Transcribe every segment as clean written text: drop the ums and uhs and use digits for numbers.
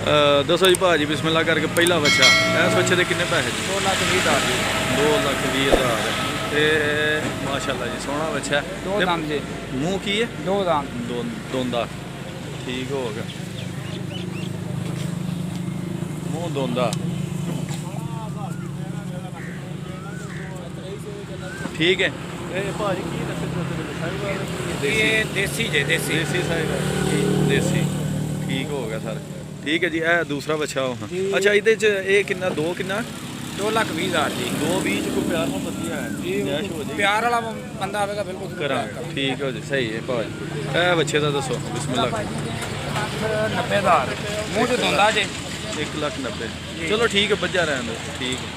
दसो जी भाजी बिस्मिल्लाह करके पहला बच्चा इस बच्चे के किन्ने पैसे 2,20,000 जी। 2,20,000 ते माशाल्लाह जी सोहना बच्चा है। दो दांत जी। मूँह की है दो दांत। दोंदा ठीक हो गया मूँह दोंदा ठीक है। भाजी की ये देसी जे देसी देसी साइड देसी ठीक हो गया सर ठीक है जी। ए दूसरा बच्चा हो अच्छा ये किन्ना दो किन्ना 2,20,000 जी। 2,20 को प्यार मोहब्बत दिया है जैश हो जी प्यार वाला बंदा आवेगा बिल्कुल करा ठीक हो जी सही है भाजी। ए बच्चे का दसो बिस्मिल्लाह 90,000 मुँह से धुंदा जी। 1,90,000 चलो ठीक है बजा रहने दो ठीक है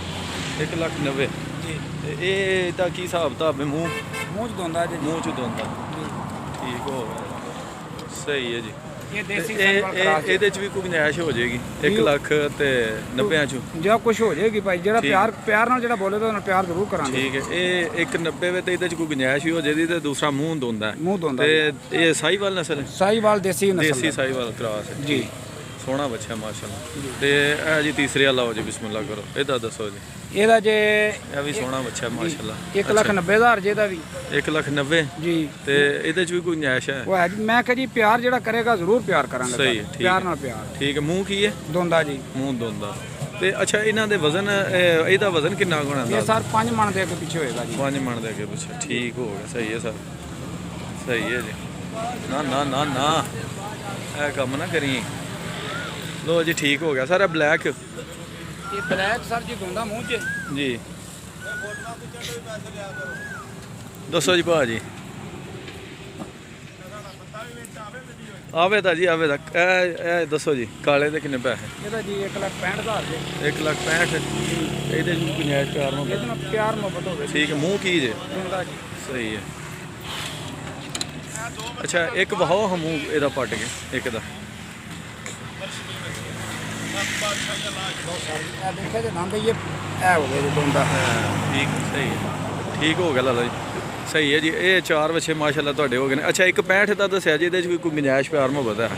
1,90,000 ये की हिसाब किताब है मूँह मुँह से धुंदा जी। मूँह च दोंदा ठीक हो गया सही है जी। ये देसी ये भी कोई गुंजाइश हो जाएगी 1,90,000 चो जो कुछ हो जाएगी भाई जरा प्यार प्यार नाल जरा बोले तो प्यार जरूर करांगे ठीक है। ये 1,90,000 ते इहदे च कोई गुंजाइश भी हो जाएगी ते दूसरा मूँह दोंदा है मुँह धुंदा ते ये साहीवाल नस्ल है साहीवाल देसी नस्ल देसी साहीवाल क्रॉस है जी। सोहना बच्चा है माशाल्लाह ते ए जी तीसरे वाला हो जी बिस्मिल्लाह करो इहदा दसो जी। ਇਹਦਾ ਜੇ ਇਹ ਵੀ ਸੋਹਣਾ ਬੱਚਾ ਹੈ ਮਾਸ਼ਾਅੱਲਾ 1,90,000 ਜੇ ਦਾ ਵੀ 1,90,000 ਜੀ ਤੇ ਇਹਦੇ ਚ ਵੀ ਕੋਈ ਗੁੰਜਾਇਸ਼ ਹੈ ਉਹ ਹੈ ਜੀ ਮੈਂ ਕਹਾਂ ਜੀ ਪਿਆਰ ਜਿਹੜਾ ਕਰੇਗਾ ਜ਼ਰੂਰ ਪਿਆਰ ਕਰਾਂਗੇ ਸਹੀ ਠੀਕ ਪਿਆਰ ਨਾਲ ਪਿਆਰ ਠੀਕ ਹੈ। ਮੂੰਹ ਕੀ ਹੈ ਦੋਂਦਾ ਜੀ ਮੂੰਹ ਦੋਂਦਾ ਤੇ ਅੱਛਾ ਇਹਨਾਂ ਦੇ ਵਜ਼ਨ ਇਹਦਾ ਵਜ਼ਨ ਕਿੰਨਾ ਹੋਣਾ ਇਹ ਸਰ 5 ਮਣ ਦੇ ਅੱਗੇ ਪਿੱਛੇ ਹੋਏਗਾ ਜੀ 5 ਮਣ ਦੇ ਅੱਗੇ ਪਿੱਛੇ ਠੀਕ ਹੋ ਗਿਆ ਸਹੀ ਹੈ ਸਰ ਸਹੀ ਹੈ ਜੀ। ਨਾ ਨਾ ਨਾ ਨਾ ਇਹ ਕੰਮ ਨਾ ਕਰੀ ਲੋ ਜੀ ਠੀਕ ਹੋ ਗਿਆ ਸਰ। ਬਲੈਕ ਇਹ ਬਲੈਕ ਸਰ ਜੀ ਦੋਂਦਾ ਮੂੰਹ 'ਚ ਜੀ ਦੱਸੋ ਜੀ ਭਾਜੀ ਆਵੇ ਤਾਂ ਜੀ ਆਵੇ ਤਾਂ ਇਹ ਦੱਸੋ ਜੀ ਕਾਲੇ ਦੇ ਕਿੰਨੇ ਪੈਸੇ ਇਹਦਾ ਜੀ 1,65,000 ਜੀ 1,65,000 ਇਹਦੇ ਚ ਗੁੰਜਾਇਸ਼ ਪਿਆਰ ਨੂੰ ਇਹਦੇ ਨਾਲ ਪਿਆਰ ਮੁਹੱਬਤ ਹੋਵੇ ਠੀਕ ਹੈ। ਮੂੰਹ ਕੀ ਜੇ ਦੋਂਦਾ ਜੀ ਸਹੀ ਹੈ। ਅੱਛਾ ਇੱਕ ਵਹਾਓ ਹਮੂ ਇਹਦਾ ਪੱਟ ਕੇ ਇੱਕ ਦਾ ਦੇਖਿਆ ਜੇ ਨੰਦ ਇਹ ਹੋ ਗਿਆ ਜੀ ਦੋਂਦਾ ਠੀਕ ਸਹੀ ਹੈ ਠੀਕ ਹੋ ਗਿਆ ਲਾਲਾ ਜੀ ਸਹੀ ਹੈ ਜੀ। ਇਹ 4 ਬੱਚੇ ਮਾਸ਼ਾਅੱਲਾ ਤੁਹਾਡੇ ਹੋ ਗਏ ਨੇ। ਅੱਛਾ 1,65 ਦਾ ਦੱਸਿਆ ਜੀ ਇਹਦੇ ਚ ਵੀ ਕੋਈ ਗੁੰਜਾਇਸ਼ ਪਿਆਰ ਮੁਹੱਬਤ ਹੈ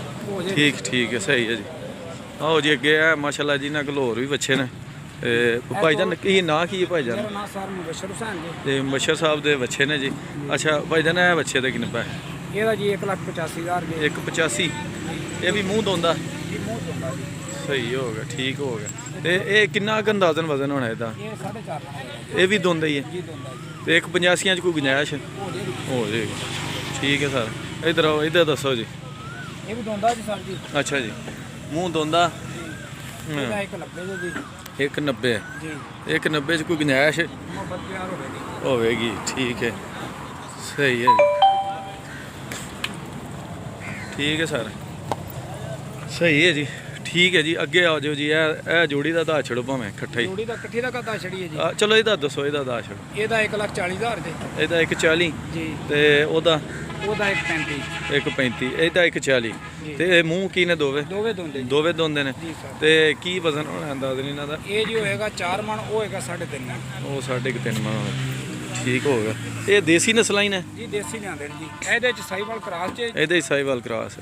ਠੀਕ ਠੀਕ ਹੈ ਸਹੀ ਹੈ ਜੀ। ਆਓ ਜੀ ਅੱਗੇ ਆ ਮਾਸ਼ਾਅੱਲਾ ਜੀ ਨਾਲ ਕੋਲ ਹੋਰ ਵੀ ਬੱਚੇ ਨੇ ਭਾਈ ਜਾਨ ਕੀ ਨਾਂ ਕੀ ਹੈ ਭਾਈ ਜਾਨ ਮੇਰਾ ਨਾਮ ਸਰ ਮੁਬਸ਼ਰ ਹੁਸੈਨ ਜੀ ਤੇ ਮੁਬਸ਼ਰ ਸਾਹਿਬ ਦੇ ਬੱਚੇ ਨੇ ਜੀ। ਅੱਛਾ ਭਾਈ ਜਾਨ ਇਹ ਬੱਚੇ ਦੇ ਕਿੰਨੇ ਪੈਸੇ ਇਹਦਾ ਜੀ 1,85,000 ਜੀ 1,85 ਇਹ ਵੀ ਮੂੰਹ ਦੋਂਦਾ ਇਹ ਮੂੰਹ ਦੋਂਦਾ ਜੀ ਸਹੀ ਹੋ ਗਿਆ ਠੀਕ ਹੋ ਗਿਆ। ਤੇ ਇਹ ਕਿੰਨਾ ਕੁ ਅੰਦਾਜ਼ਨ ਵਜ਼ਨ ਹੋਣਾ ਇਹਦਾ ਇਹ 4.5 ਇਹ ਵੀ ਦੋਂਦਾ ਹੀ ਹੈ ਜੀ ਦੋਂਦਾ ਜੀ ਤੇ 1,85 ਚ ਕੋਈ ਗੁੰਜਾਇਸ਼ ਹੋ ਜਾਏਗੀ ਹੋ ਜਾਏਗੀ ਠੀਕ ਹੈ ਸਰ। ਇਧਰ ਆਓ ਇਧਰ ਦੱਸੋ ਜੀ। ਇਹ ਵੀ ਦੋਂਦਾ ਜੀ ਸਰ ਜੀ ਅੱਛਾ ਜੀ ਮੂੰਹ ਦੋਂਦਾ ਇਹਦਾ 1,90 ਜੀ 1,90 ਜੀ 1,90 ਚ ਕੋਈ ਗੁੰਜਾਇਸ਼ ਮੁਹੱਬਤ ਪਿਆਰ ਹੋਵੇਗੀ ਹੋਵੇਗੀ ਠੀਕ ਹੈ ਸਹੀ ਹੈ ਜੀ ਠੀਕ ਹੈ ਸਰ ਸਹੀ ਹੈ ਜੀ ਠੀਕ ਹੈ ਜੀ। ਅੱਗੇ ਆ ਜਾਓ ਜੀ। ਇਹ ਜੋੜੀ ਦਾ ਦੱਸ ਛੜੋ ਭਾਵੇਂ ਇਕੱਠਾ ਹੀ ਜੋੜੀ ਦਾ ਇਕੱਠੀ ਦਾ ਕਦਾ ਛੜੀਏ ਜੀ ਚਲੋ ਇਹਦਾ ਦੱਸੋ ਇਹਦਾ ਦੱਸ ਛੜੋ ਇਹਦਾ 1,40,000 ਜੀ ਇਹਦਾ 1,40 ਜੀ ਤੇ ਉਹਦਾ 1,35 1,35 ਇਹਦਾ 1,40 ਤੇ ਇਹ ਮੂੰਹ ਕੀ ਨੇ ਦੋਵੇਂ ਦੋਵੇਂ ਦੋਂਦੇ ਜੀ ਦੋਵੇਂ ਦੋਂਦੇ ਨੇ ਜੀ ਸਰ ਤੇ ਕੀ ਵਜ਼ਨ ਹੋਣਾ ਅੰਦਾਜ਼ਨ ਇਹਨਾਂ ਦਾ ਇਹ ਜੀ ਹੋਏਗਾ 4 ਮਣ ਉਹ ਹੋਏਗਾ 3.5 ਮਣ ਉਹ 3.5 ਮਣ ਠੀਕ ਹੋ ਗਿਆ। ਇਹ ਦੇਸੀ ਨਸਲਾਂ ਹੀ ਨੇ ਜੀ ਦੇਸੀ ਲਿਆਂਦੇ ਨੇ ਜੀ ਇਹਦੇ ਚ ਸਾਈਵਾਲ ਕਰਾਸ ਚ ਇਹਦੇ ਹੀ ਸਾਹੀਵਾਲ ਕਰਾਸ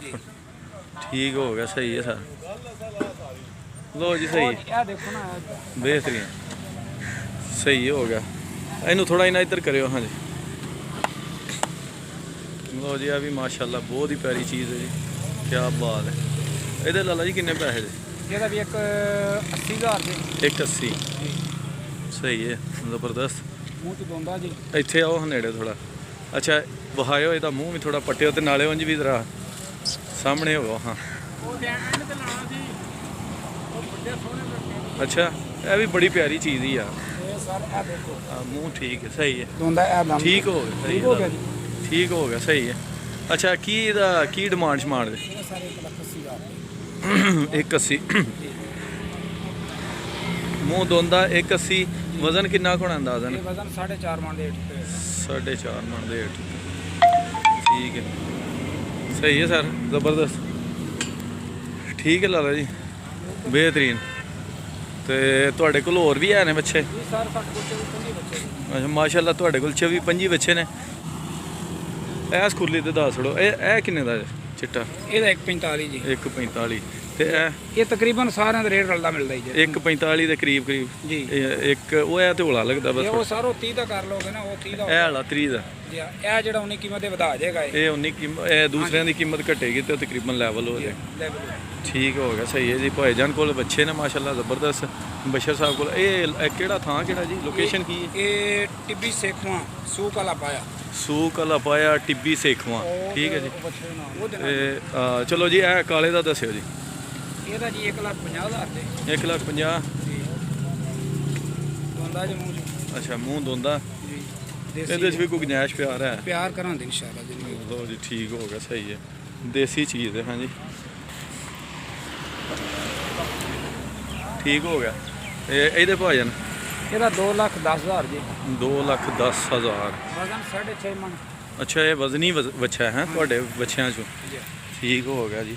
ਠੀਕ ਹੋ ਗਿਆ ਸਹੀ ਹੈ ਸਰ। ਲੋ ਜੀ ਸਹੀ ਇਹ ਦੇਖੋ ਨਾ ਬਿਹਤਰੀਨ ਸਹੀ ਹੋ ਗਿਆ। ਇਹਨੂੰ ਥੋੜਾ ਇਹਨਾਂ ਇੱਧਰ ਕਰਿਓ ਹਾਂਜੀ। ਲੋ ਜੀ ਆ ਵੀ ਮਾਸ਼ਾਅੱਲਾ ਬਹੁਤ ਹੀ ਪਿਆਰੀ ਚੀਜ਼ ਹੈ ਜੀ ਕੀ ਬਾਤ ਹੈ। ਇਹਦੇ ਲਾਲਾ ਜੀ ਕਿੰਨੇ ਪੈਸੇ ਜੀ ਇਹਦਾ ਵੀ 1,80,000 ਜੀ 1,80 ਸਹੀ ਹੈ ਜ਼ਬਰਦਸਤ। ਮੂੰਹ ਚ ਦੋਂਦਾ ਜੀ ਇੱਥੇ ਆਓ ਨੇੜੇ ਥੋੜਾ ਅੱਛਾ ਵਹਾਇਓ ਇਹਦਾ ਮੂੰਹ ਵੀ ਥੋੜਾ ਪੱਟਿਓ ਤੇ ਨਾਲੇ ਉਂਝ ਵੀ ਜ਼ਰਾ ਸਾਹਮਣੇ ਹੋਵੋ ਹਾਂ ਉਹ ਐਂਡ ਤੇ ਲਾਣਾ ਜੀ ਉਹ ਵੱਡੇ ਸੋਹਣੇ ਲੱਗੇ ਅੱਛਾ ਇਹ ਵੀ ਬੜੀ ਪਿਆਰੀ ਚੀਜ਼ ਹੀ ਆ ਇਹ ਸਰ ਇਹ ਦੇਖੋ ਮੂੰਹ ਠੀਕ ਹੈ ਸਹੀ ਹੈ ਦੋਂਦਾ ਇਹ ਦਮ ਠੀਕ ਹੋ ਗਿਆ ਸਹੀ ਹੋ ਗਿਆ ਜੀ ਠੀਕ ਹੋ ਗਿਆ ਸਹੀ ਹੈ। ਅੱਛਾ ਕੀ ਇਹਦਾ ਕੀ ਡਿਮਾਂਡ ਸ਼ਮਾਂਡ ਦੇ ਇਹ ਸਾਰੇ 1,80,000 1,80 ਮੂੰਹ ਦੋਂਦਾ 1,80 ਵਜ਼ਨ ਕਿੰਨਾ ਕੁ ਹੋਣਾ ਅੰਦਾਜ਼ਨ ਇਹ ਵਜ਼ਨ 4.5 ਮਣ ਦੇ 4.5 ਮਣ ਦੇ ਠੀਕ ਹੈ ਸਹੀ ਹੈ ਸਰ ਜ਼ਬਰਦਸਤ ਠੀਕ ਹੈ ਲਾਲਾ ਜੀ ਬਿਹਤਰੀਨ। ਤੇ ਤੁਹਾਡੇ ਕੋਲ ਹੋਰ ਵੀ ਹੈ ਨੇ ਬੱਚੇ ਜੀ ਸਰ ਸਾਡੇ ਕੋਲ 25 ਬੱਚੇ ਨੇ ਅੱਛਾ ਮਾਸ਼ਾਅੱਲਾ ਤੁਹਾਡੇ ਕੋਲ 24-25 ਬੱਚੇ ਨੇ। ਇਹ ਸਕੂਲੀ ਤੇ ਦੱਸ ਛੜੋ ਇਹ ਕਿੰਨੇ ਦਾ ਚਿੱਟਾ ਇਹਦਾ 145 ਜੀ। 145 ਤੇ ਇਹ ਤਕਰੀਬਨ ਸਾਰਿਆਂ ਦਾ ਰੇਟ ਰਲਦਾ ਮਿਲਦਾ ਜੀ। 145 ਦੇ ਕਰੀਬ ਜੀ। ਇੱਕ ਉਹ ਹੈ ਤੇ ਹੌਲਾ ਲੱਗਦਾ ਇਹ ਬਸ। ਉਹ ਸਾਰੋ 30 ਦਾ ਕਰ ਲੋਗੇ ਨਾ, ਉਹ 30 ਦਾ ਇਹ ਵਾਲਾ 30 ਦਾ ਜੀ। ਇਹ ਜਿਹੜਾ ਉਹਨੇ ਕੀਮਤ ਇਹ ਵਧਾ ਜਾਏਗਾ। ਇਹ ਉਨੀ ਕੀਮਤ, ਇਹ ਦੂਸਰਿਆਂ ਦੀ ਕੀਮਤ ਘਟੇਗੀ ਤੇ ਉਹ ਤਕਰੀਬਨ ਲੈਵਲ ਹੋ ਜਾਏ। ਠੀਕ ਹੋ ਗਿਆ, ਸਹੀ ਹੈ ਜੀ। ਭਾਈਜਾਨ ਕੋਲ ਬੱਚੇ ਨੇ ਮਾਸ਼ਾਅੱਲਾ ਜ਼ਬਰਦਸਤ। ਬਸ਼ਰ ਸਾਹਿਬ ਕੋਲ ਇਹ ਕਿਹੜਾ ਥਾਂ ਕਿਹੜਾ ਜੀ, ਲੋਕੇਸ਼ਨ ਕੀ ਹੈ? ਇਹ ਟਿੱਬੀ ਸੇਖਵਾਂ ਸੂਕ ਵਾਲਾ ਪਾਇਆ। ਸੂਕ ਵਾਲਾ ਪਾਇਆ ਟਿੱਬੀ ਸੇਖਵਾਂ। ਠੀਕ ਹੈ ਜੀ। ਤੇ ਚਲੋ ਜੀ ਇਹ ਕਾਲੇ ਦਾ ਦੱਸਿਓ ਜੀ। ਇਹਦਾ ਜੀ 1,50,000 ਦੇ। 1,50,000 ਦੋਂਦਾ ਜੀ ਮੂੰਹ ਚ। ਅੱਛਾ, ਮੂੰਹ ਦੋਂਦਾ। ਜੀ ਇਹਦੇ 'ਚ ਵੀ ਕੋਈ ਗੁੰਜਾਇਸ਼ ਪਿਆਰ ਹੈ? ਪਿਆਰ ਕਰਾਂਗੇ ਇਨਸ਼ਾਅੱਲਾ ਜੀ। ਲੋ ਜੀ, ਠੀਕ ਹੋ ਗਿਆ, ਸਹੀ ਹੈ। ਦੇਸੀ ਚੀਜ਼ ਹੈ। ਹਾਂਜੀ, ਠੀਕ ਹੋ ਗਿਆ। ਇਹਦੇ ਭਾਜਨ ਇਹਦਾ 2,10,000 ਜੀ। 2,10,000। ਵਜ਼ਨ 6.5 ਮਣ। ਅੱਛਾ, ਇਹ ਵਜ਼ਨੀ ਬੱਚਾ ਹੈ ਤੁਹਾਡੇ ਬੱਚਿਆਂ 'ਚੋਂ। ਠੀਕ ਹੋ ਗਿਆ ਜੀ।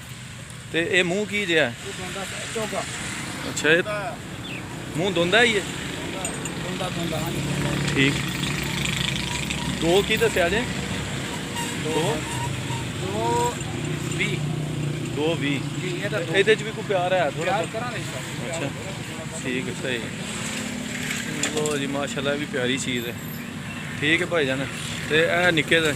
ਤੇ ਇਹ ਮੂੰਹ ਕੀ ਜਿਹਾ? ਇਹ ਦੋਂਦਾ ਚੋਗਾ। ਅੱਛਾ, ਇਹ ਮੂੰਹ ਦੋਂਦਾ ਹੀ ਹੈ। ਦੋਂਦਾ ਹਾਂਜੀ। ਠੀਕ। ਦੋ ਕੀ ਦੱਸਿਆ ਜੇ? 2,20 2,20 ਜੀ। ਇਹਦਾ ਇਹਦੇ 'ਚ ਵੀ ਕੋਈ ਪਿਆਰ ਹੈ ਥੋੜਾ? ਪਿਆਰ ਕਰਾਂਗੇ ਇਨਸ਼ਾਅੱਲਾ। ਅੱਛਾ, ਠੀਕ ਹੈ, ਸਹੀ। ਲੋ ਜੀ, ਮਾਸ਼ਾਅੱਲਾ ਵੀ ਪਿਆਰੀ ਚੀਜ਼ ਹੈ। ਠੀਕ ਹੈ ਭਾਈਜਾਨ। ਤੇ ਇਹ ਨਿੱਕੇ ਦਾ?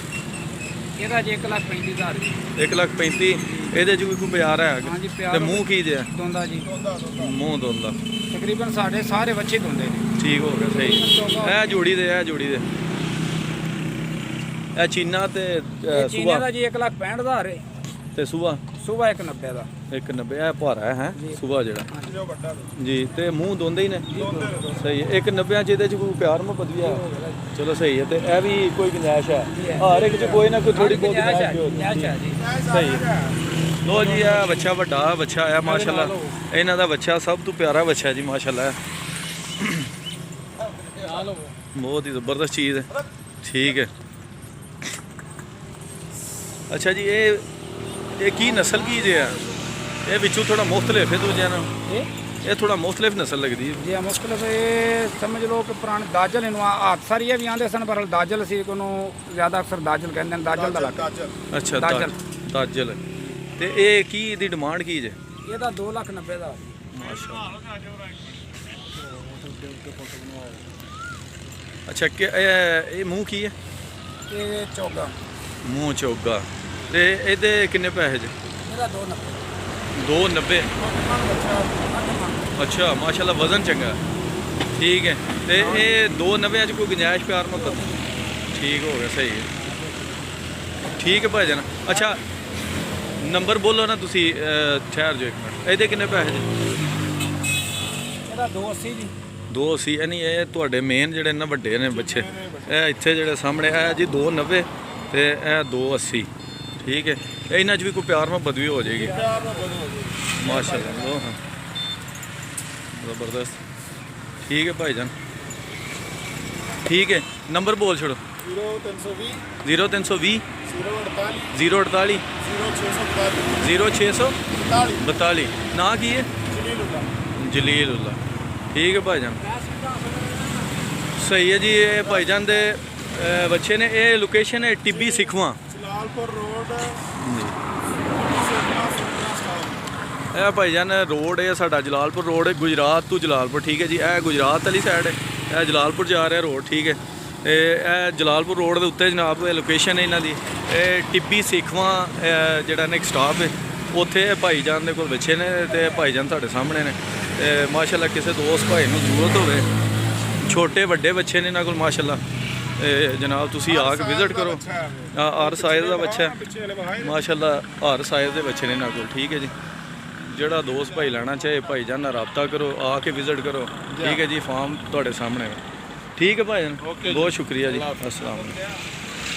ਇਹਦਾ ਜੀ 1,35,000 ਜੀ। 1,35,000। ਇਹਦੇ 'ਚ ਵੀ ਕੋਈ ਪਿਆਰ ਹੈ? ਹਾਂਜੀ, ਤੇ ਪਿਆਰ। ਮੂੰਹ ਕੀ ਜਿਹਾ? ਦੋਂਦਾ ਜੀ। ਮੂੰਹ ਦੋਂਦਾ। ਤਕਰੀਬਨ ਸਾਡੇ ਸਾਰੇ ਬੱਚੇ ਦੋਂਦੇ ਨੇ। ਠੀਕ ਹੋ ਗਿਆ, ਸਹੀ। ਇਹ ਜੋੜੀ ਦੇ, ਇਹ ਜੋੜੀ ਦੇ। ਇਹ ਚੀਨਾ ਤੇ ਇਹ ਚੀਨੇ ਸੁਬਾ ਦਾ ਜੀ 1,65,000 ਹੈ। ਤੇ ਸੁਬਾ ਸੁਬਾ 1,90 ਦਾ। 1,90। ਇਹ ਭਾਰਾ ਹੈ ਸੁਬਾ ਜਿਹੜਾ। ਹਾਂਜੀ, ਉਹ ਵੱਡਾ ਜੀ। ਤੇ ਮੂੰਹ ਦੋਂਦੇ ਹੀ ਨੇ। ਸਹੀ ਹੈ। 1,90 'ਚ ਇਹਦੇ 'ਚ ਕੋਈ ਪਿਆਰ ਮੁਹੱਬਤ ਵੀ ਹੈ? ਚਲੋ, ਸਹੀ ਹੈ। ਤੇ ਇਹ ਵੀ ਕੋਈ ਗੁੰਜਾਇਸ਼ ਹੈ? ਹਰ ਇੱਕ 'ਚ ਕੋਈ ਨਾ ਕੋਈ ਥੋੜੀ ਬਹੁਤ ਗੁੰਜਾਇਸ਼ ਹੈ ਜੀ। ਸਹੀ ਹੈ। ਲੋ ਜੀ, ਇਹ ਬੱਚਾ ਵੱਡਾ ਬੱਚਾ ਹੈ ਮਾਸ਼ਾਅੱਲਾ। ਇਹਨਾਂ ਦਾ ਬੱਚਾ ਸਭ ਤੋਂ ਪਿਆਰਾ ਬੱਚਾ ਜੀ ਮਾਸ਼ਾਅੱਲਾ। ਬਹੁਤ ਹੀ ਜ਼ਬਰਦਸਤ ਚੀਜ਼ ਹੈ। ਠੀਕ ਹੈ। ਅੱਛਾ ਜੀ, ਇਹ ਕੀ ਨਸਲ ਕੀ ਜੇ ਹੈ? ਇਹ ਵਿੱਚੋਂ ਥੋੜਾ ਮੁਖਤਲਿਫ ਹੈ ਦੂਜਿਆਂ ਨਾਲੋਂ। ਇਹ ਥੋੜਾ ਮੁਖਤਲਿਫ ਨਸਲ ਲੱਗਦੀ ਹੈ ਜੀ। ਮੁਖਤਲਿਫ ਇਹ ਸਮਝ ਲਓ ਕਿ ਪੁਰਾਣੇ ਦਾਜਲ ਇਹਨੂੰ ਹਾਦਸਾਰੀਆ ਵੀ ਆਂਦੇ ਸਨ, ਪਰ ਦਾਜਲ ਸੀ ਉਹਨੂੰ ਜ਼ਿਆਦਾ ਅਕਸਰ ਦਾਜਲ ਕਹਿੰਦੇ ਨੇ। ਦਾਜਲ ਦਾ ਲੱਗਾ। ਅੱਛਾ, ਦਾਜਲ। ਦਾਜਲ। ਤੇ ਇਹ ਕੀ ਦੀ ਡਿਮਾਂਡ ਕੀ ਜੇ? ਇਹਦਾ 2,90,000 ਦਾ। ਮਾਸ਼ਾਅੱਲਾ। ਅੱਛਾ, ਕਿ ਇਹ ਮੂੰਹ ਕੀ ਹੈ? ਇਹ ਚੋਗਾ। ਮੂੰਹ ਚੋਗਾ। ਤੇ ਇਹਦੇ ਕਿੰਨੇ ਪੈਸੇ ਜੇ? ਇਹਦਾ 2,90। 2,90। ਅੱਛਾ, ਮਾਸ਼ਾਅੱਲਾ ਵਜ਼ਨ ਚੰਗਾ। ਠੀਕ ਹੈ। ਤੇ ਇਹ 2,90 'ਚ ਕੋਈ ਗੁੰਜਾਇਸ਼ ਪਿਆਰ ਮੁਹੱਬਤ? ਠੀਕ ਹੋ ਗਿਆ, ਸਹੀ ਹੈ। ਠੀਕ ਹੈ ਭਾਈਜਾਨ। ਅੱਛਾ, ਨੰਬਰ ਬੋਲੋ ਨਾ ਤੁਸੀਂ। ਠਹਿਰ ਜਾਓ ਇੱਕ ਮਿੰਟ। ਇਹਦੇ ਕਿੰਨੇ ਪੈਸੇ ਜੀ? ਇਹਦਾ 2,80 ਜੀ। 2,80। ਯਾਨੀ ਇਹ ਤੁਹਾਡੇ ਮੇਨ ਜਿਹੜੇ ਨਾ ਵੱਡੇ ਨੇ ਬੱਚੇ, ਇਹ ਇੱਥੇ ਜਿਹੜੇ ਸਾਹਮਣੇ ਇਹ ਜੀ 2,90 ਤੇ ਇਹ 2,80। ਠੀਕ ਹੈ। ਇਹਨਾਂ 'ਚ ਵੀ ਕੋਈ ਪਿਆਰ ਮੁਹੱਬਤ ਵੀ ਹੋ ਜਾਏਗੀ ਮਾਸ਼ਾਅੱਲਾ। ਲੋ ਹਾਂ, ਜ਼ਬਰਦਸਤ। ਠੀਕ ਹੈ ਭਾਈਜਾਨ। ਠੀਕ ਹੈ। ਨੰਬਰ ਬੋਲ ਛੋੜੋ। 0320 048 0642। ਨਾਂ ਕੀ ਹੈ? ਜਲੀਲੁੱਲਾ। ਠੀਕ ਹੈ ਭਾਈਜਾਨ। ਸਹੀ ਹੈ ਜੀ। ਇਹ ਭਾਈਜਾਨ ਦੇ ਬੱਚੇ ਨੇ। ਇਹ ਲੋਕੇਸ਼ਨ ਹੈ ਟਿੱਬੀ ਸਿੱਖਵਾਂ, ਜਲਾਲਪੁਰ ਰੋਡ। ਇਹ ਭਾਈਜਾਨ ਰੋਡ ਹੈ ਸਾਡਾ ਜਲਾਲਪੁਰ ਰੋਡ, ਗੁਜਰਾਤ ਤੋਂ ਜਲਾਲਪੁਰ। ਠੀਕ ਹੈ ਜੀ। ਇਹ ਗੁਜਰਾਤ ਵਾਲੀ ਸਾਈਡ ਹੈ, ਇਹ ਜਲਾਲਪੁਰ ਜਾ ਰਿਹਾ ਰੋਡ। ਠੀਕ ਹੈ। ਇਹ ਜਲਾਲਪੁਰ ਰੋਡ ਦੇ ਉੱਤੇ ਜਨਾਬ ਇਹ ਲੋਕੇਸ਼ਨ ਹੈ ਇਹਨਾਂ ਦੀ। ਇਹ ਟਿੱਬੀ ਸਿੱਖਵਾਂ ਜਿਹੜਾ ਨੇ ਇੱਕ ਸਟਾਪ ਹੈ ਉੱਥੇ। ਭਾਈਜਾਨ ਦੇ ਕੋਲ ਬੱਚੇ ਨੇ ਤੇ ਭਾਈਜਾਨ ਤੁਹਾਡੇ ਸਾਹਮਣੇ ਨੇ। ਤੇ ਮਾਸ਼ਾਅੱਲਾ ਕਿਸੇ ਦੋਸਤ ਭਾਈ ਨੂੰ ਜ਼ਰੂਰਤ ਹੋਵੇ, ਛੋਟੇ ਵੱਡੇ ਬੱਚੇ ਨੇ ਇਹਨਾਂ ਕੋਲ ਮਾਸ਼ਾਅੱਲਾ, ਜਨਾਬ ਤੁਸੀਂ ਆ ਕੇ ਵਿਜ਼ਿਟ ਕਰੋ। ਹਰ ਸਾਈਜ਼ ਦਾ ਬੱਚਾ ਮਾਸ਼ਾਅੱਲਾ, ਹਰ ਸਾਈਜ਼ ਦੇ ਬੱਚੇ ਨੇ ਇਹਨਾਂ ਕੋਲ। ਠੀਕ ਹੈ ਜੀ। ਜਿਹੜਾ ਦੋਸਤ ਭਾਈ ਲੈਣਾ ਚਾਹੇ ਭਾਈਜਾਨ ਨਾਲ ਰਾਬਤਾ ਕਰੋ, ਆ ਕੇ ਵਿਜ਼ਿਟ ਕਰੋ। ਠੀਕ ਹੈ ਜੀ। ਫਾਰਮ ਤੁਹਾਡੇ ਸਾਹਮਣੇ। ਠੀਕ ਹੈ ਭਾਈਜਾਨ, ਬਹੁਤ ਸ਼ੁਕਰੀਆ ਜੀ। अस्सलाम वालेकुम।